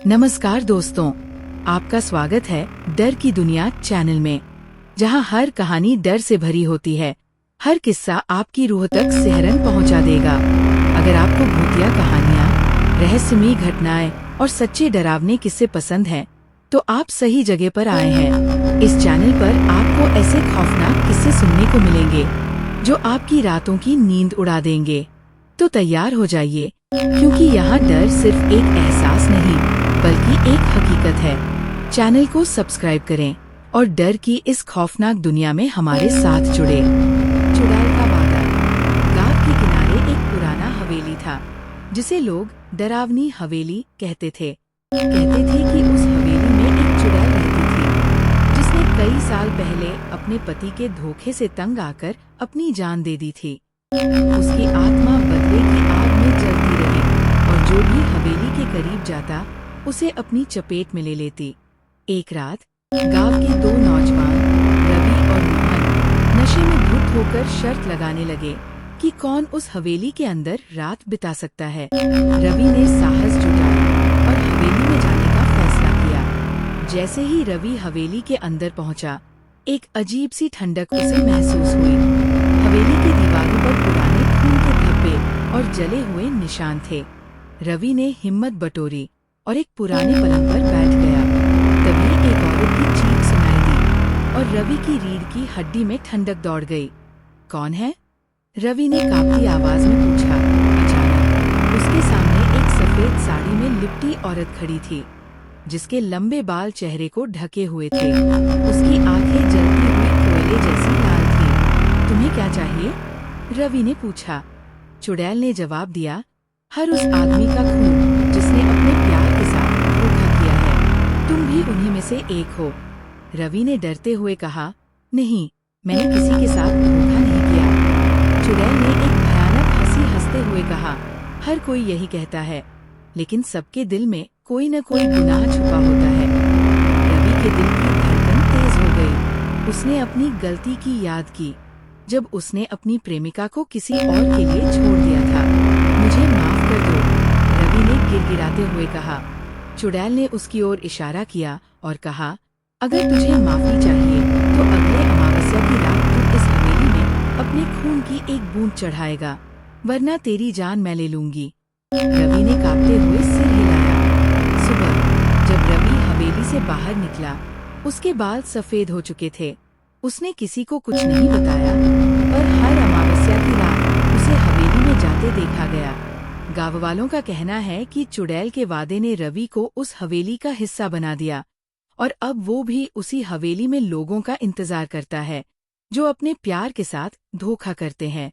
नमस्कार दोस्तों, आपका स्वागत है डर की दुनिया चैनल में, जहां हर कहानी डर से भरी होती है। हर किस्सा आपकी रूह तक सिहरन पहुंचा देगा। अगर आपको भूतिया कहानियां, रहस्यमयी घटनाएं और सच्चे डरावने किस्से पसंद हैं, तो आप सही जगह पर आए हैं। इस चैनल पर आपको ऐसे खौफनाक किस्से सुनने को मिलेंगे जो आपकी रातों की नींद उड़ा देंगे। तो तैयार हो जाइए, क्योंकि यहाँ डर सिर्फ एक एहसास नहीं बल्कि एक हकीकत है। चैनल को सब्सक्राइब करें और डर की इस खौफनाक दुनिया में हमारे साथ जुड़े। चुड़ैल का वादा। गांव के किनारे एक पुराना हवेली था, जिसे लोग डरावनी हवेली कहते थे। कहते थे कि उस हवेली में एक चुड़ैल रहती थी, जिसने कई साल पहले अपने पति के धोखे से तंग आकर अपनी जान दे दी थी। उसकी आत्मा बदले की आग में जलती रही और जो भी हवेली के करीब जाता उसे अपनी चपेट में ले लेती। एक रात गांव के दो नौजवान रवि और मोहन नशे में धुत होकर शर्त लगाने लगे कि कौन उस हवेली के अंदर रात बिता सकता है। रवि ने साहस जुटाया और हवेली में जाने का फैसला किया। जैसे ही रवि हवेली के अंदर पहुंचा, एक अजीब सी ठंडक उसे महसूस हुई। हवेली की दीवारों पर पुराने खून के धब्बे और जले हुए निशान थे। रवि ने हिम्मत बटोरी और एक पुराने पलंग पर बैठ गया। तभी एक औरत की चीख सुनाई दी और रवि की रीढ़ की हड्डी में ठंडक दौड़ गई। कौन है? रवि ने कांपती आवाज में पूछा। अचानक उसके सामने एक सफेद साड़ी में लिपटी औरत खड़ी थी, जिसके लंबे बाल चेहरे को ढके हुए थे। उसकी आंखें जलती हुई कोयले जैसी लाल थी। तुम्हें क्या चाहिए? रवि ने पूछा। चुड़ैल ने जवाब दिया, हर उस आदमी का खून जिसने अपने प्यार के साथ धोखा किया है। तुम भी उन्हीं में से एक हो। रवि ने डरते हुए कहा, नहीं, मैंने किसी के साथ धोखा नहीं किया। चुड़ैल ने एक भयानक हंसी हंसते हुए कहा, हर कोई यही कहता है, लेकिन सबके दिल में कोई न कोई गुनाह छुपा होता है। रवि के दिल की धड़कन तेज हो गई। उसने अपनी गलती की याद की, जब उसने अपनी प्रेमिका को किसी और के लिए छोड़ दिया था। मुझे माफ कर दो, रवि ने गिड़गिड़ाते हुए कहा। चुड़ैल ने उसकी ओर इशारा किया और कहा, अगर तुझे माफी चाहिए तो अगले अमावस्या की रात तू इस हवेली में अपने खून की एक बूंद चढ़ाएगा, वरना तेरी जान मैं ले लूंगी। रवि ने कांपते हुए सिर हिलाया। सुबह जब रवि हवेली से बाहर निकला, उसके बाल सफेद हो चुके थे। उसने किसी को कुछ नहीं बताया, पर हर अमावस्या की रात उसे हवेली में जाते देखा गया। गाँव वालों का कहना है कि चुड़ैल के वादे ने रवि को उस हवेली का हिस्सा बना दिया, और अब वो भी उसी हवेली में लोगों का इंतजार करता है, जो अपने प्यार के साथ धोखा करते हैं।